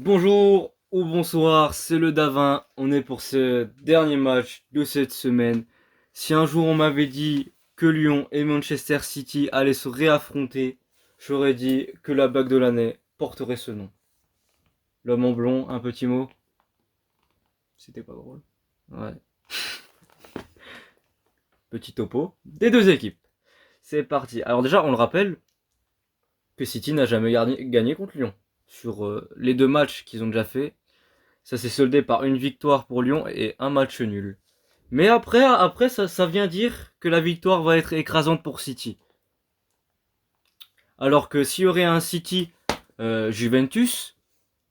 Bonjour ou bonsoir, c'est le Davin. On est pour ce dernier match de cette semaine. Si un jour on m'avait dit que Lyon et Manchester City allaient se réaffronter, j'aurais dit que la bague de l'année porterait ce nom. L'homme en blond, un petit mot. C'était pas drôle. Ouais. Petit topo des deux équipes. C'est parti. Alors déjà, on le rappelle que City n'a jamais gagné contre Lyon. Sur les deux matchs qu'ils ont déjà fait, ça s'est soldé par une victoire pour Lyon et un match nul. Mais après ça vient dire que la victoire va être écrasante pour City. Alors que s'il y aurait un City Juventus,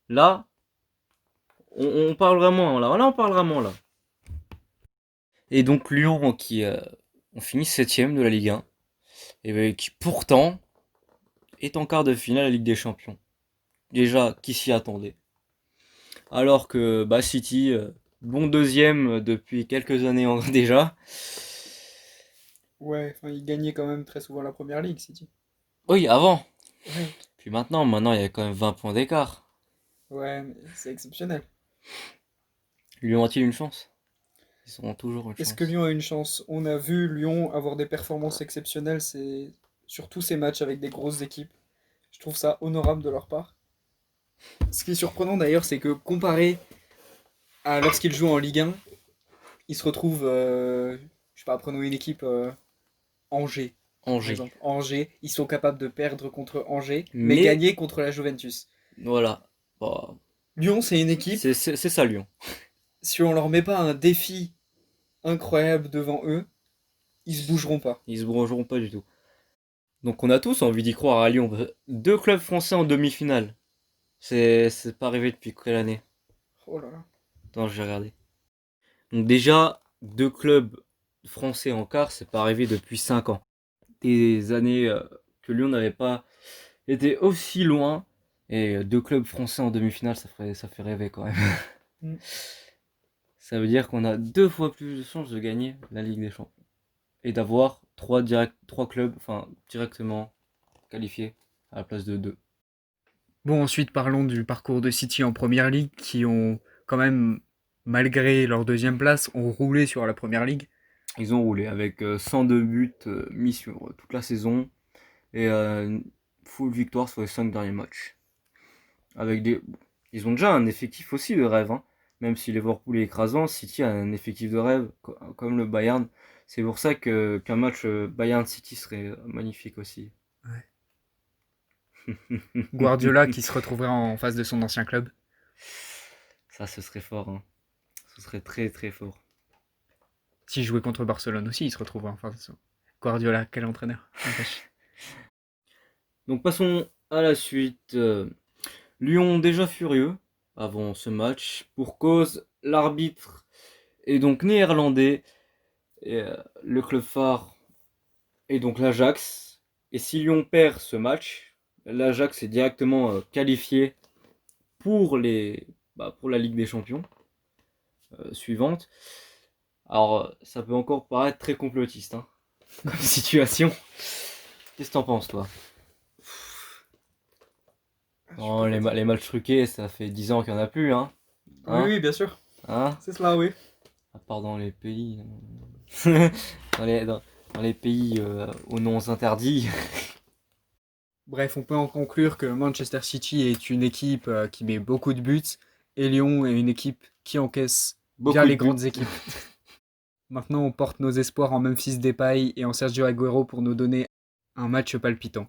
là, on parle vraiment là. Là, on parle vraiment là. Et donc Lyon qui ont fini 7ème de la Ligue 1 et qui pourtant est en quart de finale de la Ligue des Champions. Déjà, qui s'y attendait? Alors que City, bon deuxième depuis quelques années déjà. Ouais, enfin, il gagnait quand même très souvent la première ligue, City. Oui, avant. Ouais, Puis maintenant il y a quand même 20 points d'écart. ouais, mais c'est exceptionnel. Lyon a-t-il une chance? Ils auront toujours une Est-ce que chance. Lyon a une chance? On a vu Lyon avoir des performances exceptionnelles sur tous ces matchs avec des grosses équipes. Je trouve ça honorable de leur part. Ce qui est surprenant d'ailleurs, c'est que comparé à lorsqu'ils jouent en Ligue 1, ils se retrouvent, je sais pas, prenons une équipe Angers, par Angers. exemple. Angers, ils sont capables de perdre contre Angers, mais Mais gagner contre la Juventus. voilà. Bah, Lyon, c'est une équipe, c'est ça Lyon. si on leur met pas un défi incroyable devant eux, ils se bougeront pas. Ils se broncheront pas du tout. Donc on a tous envie d'y croire à Lyon. Deux clubs français en demi-finale. C'est pas arrivé depuis quelle année? Oh là là. Attends, j'ai regardé. Donc déjà, deux clubs français en quart, c'est pas arrivé depuis 5 ans. Des années que Lyon n'avait pas été aussi loin. Et deux clubs français en demi-finale, ça fait rêver quand même. Mm. Ça veut dire qu'on a deux fois plus de chances de gagner la Ligue des Champions. Et d'avoir trois clubs directement qualifiés à la place de deux. Bon, ensuite parlons du parcours de City en Première Ligue qui ont quand même, malgré leur deuxième place, ont roulé sur la Première Ligue. Ils ont roulé avec 102 buts mis sur toute la saison et une full victoire sur les 5 derniers matchs. Avec des... Ils ont déjà un effectif aussi de rêve, hein. Même si Liverpool est écrasant, City a un effectif de rêve comme le Bayern. C'est pour ça qu'un match Bayern-City serait magnifique aussi. Ouais. Guardiola qui se retrouverait en face de son ancien club. Ça, ce serait fort, hein. Ce serait très très fort. S'il jouait contre Barcelone aussi, il se retrouverait en face de son. Guardiola, quel entraîneur. Donc passons à la suite. Lyon déjà furieux avant ce match pour cause l'arbitre est donc néerlandais et le club phare est donc l'Ajax. Et si Lyon perd ce match, l'Ajax est directement qualifié pour pour la Ligue des Champions suivante. Alors ça peut encore paraître très complotiste, hein, comme situation. Qu'est-ce que t'en penses toi? Je suis Oh, pas fatigué. les matchs truqués, ça fait 10 ans qu'il n'y en a plus, hein. Oui, Hein? oui, bien sûr. Hein? C'est cela, oui. À part dans les pays. dans, dans les pays aux noms interdits. Bref, on peut en conclure que Manchester City est une équipe qui met beaucoup de buts et Lyon est une équipe qui encaisse bien Beaucoup de les buts. grandes équipes. Maintenant, on porte nos espoirs en Memphis Depay et en Sergio Aguero pour nous donner un match palpitant.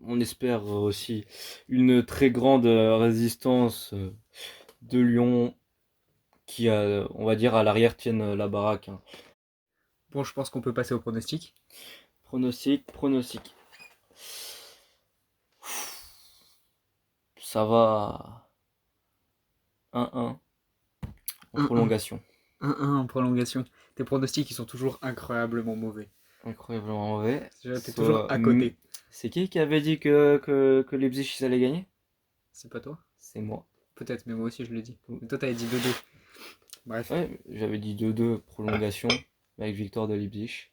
On espère aussi une très grande résistance de Lyon qui, on va dire, à l'arrière tiennent la baraque, hein. Bon, je pense qu'on peut passer au pronostic. Pronostic, pronostic. Ça va 1-1 en 1-1. prolongation. 1-1 en prolongation. Tes pronostics, ils sont toujours incroyablement mauvais. Incroyablement mauvais. T'es toujours à côté. C'est qui avait dit que Leipzig allait gagner? C'est pas toi? C'est moi. Peut-être, mais moi aussi je l'ai dit. Mais toi, t'avais dit 2-2. Bref. Ouais, j'avais dit 2-2 prolongation avec victoire de Leipzig.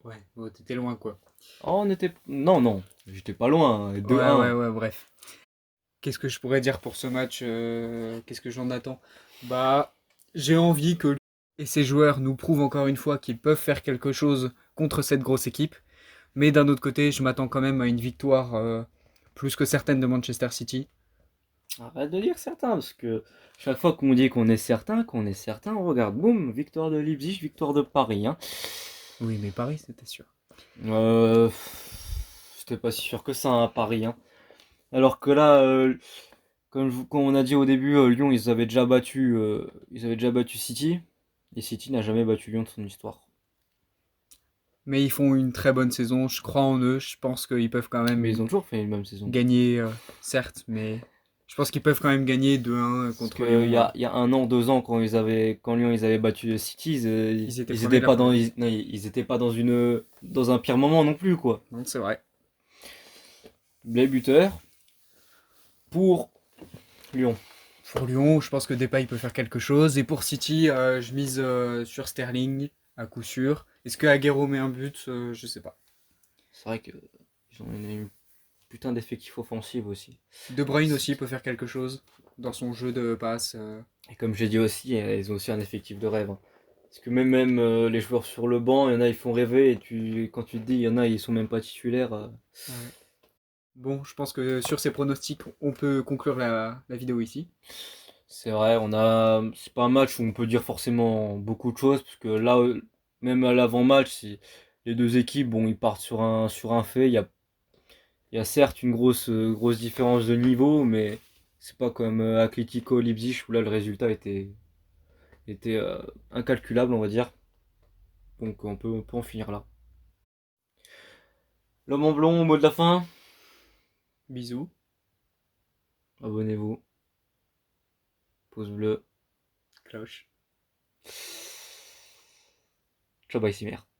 Ouais, bon, t'étais loin quoi. Oh, on était. Non, non, j'étais pas loin, hein, Ouais, ouais, 2-1. ouais, bref. Qu'est-ce que je pourrais dire pour ce match? Qu'est-ce que j'en attends? Bah, j'ai envie que Lyon et ses joueurs nous prouvent encore une fois qu'ils peuvent faire quelque chose contre cette grosse équipe. Mais d'un autre côté, je m'attends quand même à une victoire plus que certaine de Manchester City. Arrête de dire certain, parce que chaque fois qu'on dit qu'on est certain, on regarde, boum, victoire de Leipzig, victoire de Paris. Hein. Oui, mais Paris, c'était sûr. Euh, C'était pas si sûr que ça, hein, Paris. Hein. Alors que là, comme on a dit au début, Lyon, ils avaient déjà battu City, et City n'a jamais battu Lyon de son histoire. Mais ils font une très bonne saison, je crois en eux, je pense qu'ils peuvent quand Mais ils même ont toujours fait une même saison. gagner, certes, mais je pense qu'ils peuvent quand même gagner 2-1 Parce contre que Lyon. il y a un an, 2 ans, quand Lyon ils avaient battu City, Ils étaient ils premiers étaient de la pas dans, première. non, ils étaient pas dans un pire moment non plus, quoi. Non, c'est vrai. Les buteurs pour Lyon. Pour Lyon, je pense que Depay peut faire quelque chose. Et pour City, je mise sur Sterling, à coup sûr. Est-ce que Agüero met un but? Je sais pas. C'est vrai que ils ont une putain d'effectif offensif aussi. De Bruyne aussi peut faire quelque chose dans son jeu de passe. Et comme j'ai dit aussi, ils ont aussi un effectif de rêve. Hein. Parce que même les joueurs sur le banc, il y en a ils font rêver et quand tu te dis il y en a ils sont même pas titulaires. Ouais. Bon, je pense que sur ces pronostics, on peut conclure la vidéo ici. C'est vrai, c'est pas un match où on peut dire forcément beaucoup de choses parce que là même à l'avant-match, si les deux équipes bon ils partent sur un fait, il y a certes une grosse différence de niveau, mais c'est pas comme Atlético Leipzig où là le résultat était incalculable on va dire. Donc on peut en finir là. L'homme en blond, mot de la fin. Bisous. Abonnez-vous. Pouce bleu. Cloche. Ciao bye Cimer.